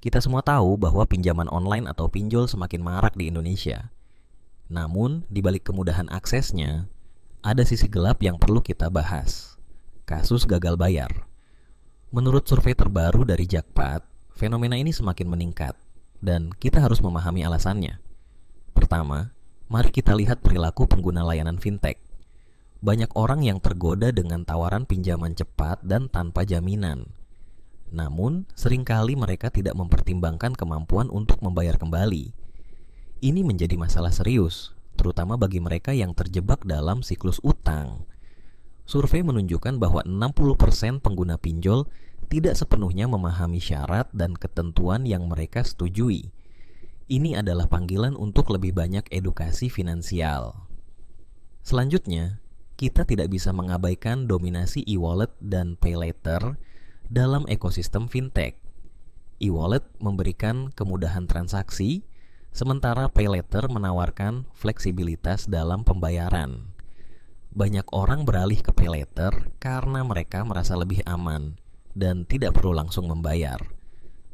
Kita semua tahu bahwa pinjaman online atau pinjol semakin marak di Indonesia. Namun, di balik kemudahan aksesnya, ada sisi gelap yang perlu kita bahas. Kasus gagal bayar. Menurut survei terbaru dari Jakpat, fenomena ini semakin meningkat, dan kita harus memahami alasannya. Pertama, mari kita lihat perilaku pengguna layanan fintech. Banyak orang yang tergoda dengan tawaran pinjaman cepat dan tanpa jaminan. Namun, seringkali mereka tidak mempertimbangkan kemampuan untuk membayar kembali. Ini menjadi masalah serius, terutama bagi mereka yang terjebak dalam siklus utang. Survei menunjukkan bahwa 60% pengguna pinjol tidak sepenuhnya memahami syarat dan ketentuan yang mereka setujui. Ini adalah panggilan untuk lebih banyak edukasi finansial. Selanjutnya, kita tidak bisa mengabaikan dominasi e-wallet dan pay later dalam ekosistem fintech. E-wallet memberikan kemudahan transaksi, sementara pay later menawarkan fleksibilitas dalam pembayaran. Banyak orang beralih ke pay later karena mereka merasa lebih aman dan tidak perlu langsung membayar.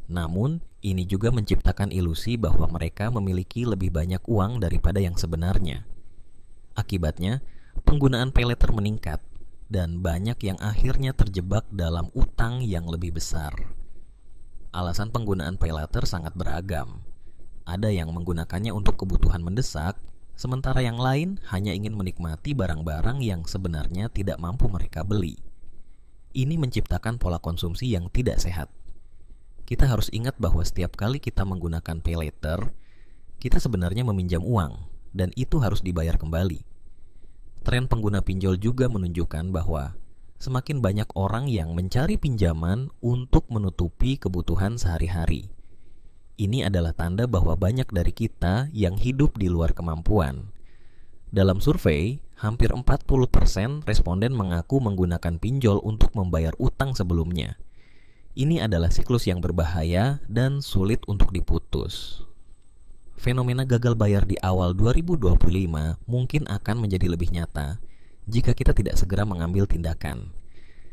Namun, ini juga menciptakan ilusi bahwa mereka memiliki lebih banyak uang daripada yang sebenarnya. Akibatnya, penggunaan pay later meningkat, dan banyak yang akhirnya terjebak dalam utang yang lebih besar. Alasan penggunaan pay later sangat beragam. Ada yang menggunakannya untuk kebutuhan mendesak, sementara yang lain hanya ingin menikmati barang-barang yang sebenarnya tidak mampu mereka beli. Ini menciptakan pola konsumsi yang tidak sehat. Kita harus ingat bahwa setiap kali kita menggunakan pay later, kita sebenarnya meminjam uang, dan itu harus dibayar kembali. Tren pengguna pinjol juga menunjukkan bahwa semakin banyak orang yang mencari pinjaman untuk menutupi kebutuhan sehari-hari. Ini adalah tanda bahwa banyak dari kita yang hidup di luar kemampuan. Dalam survei, hampir 40% responden mengaku menggunakan pinjol untuk membayar utang sebelumnya. Ini adalah siklus yang berbahaya dan sulit untuk diputus. Fenomena gagal bayar di awal 2025 mungkin akan menjadi lebih nyata jika kita tidak segera mengambil tindakan.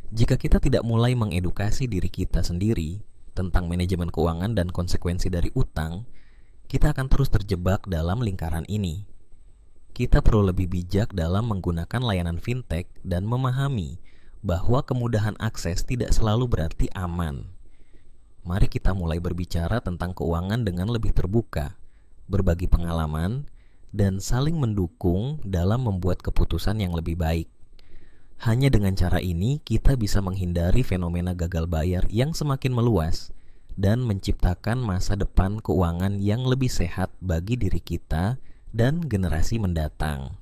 Jika kita tidak mulai mengedukasi diri kita sendiri tentang manajemen keuangan dan konsekuensi dari utang, kita akan terus terjebak dalam lingkaran ini. Kita perlu lebih bijak dalam menggunakan layanan fintech dan memahami bahwa kemudahan akses tidak selalu berarti aman. Mari kita mulai berbicara tentang keuangan dengan lebih terbuka, berbagi pengalaman, dan saling mendukung dalam membuat keputusan yang lebih baik. Hanya dengan cara ini, kita bisa menghindari fenomena gagal bayar yang semakin meluas dan menciptakan masa depan keuangan yang lebih sehat bagi diri kita dan generasi mendatang.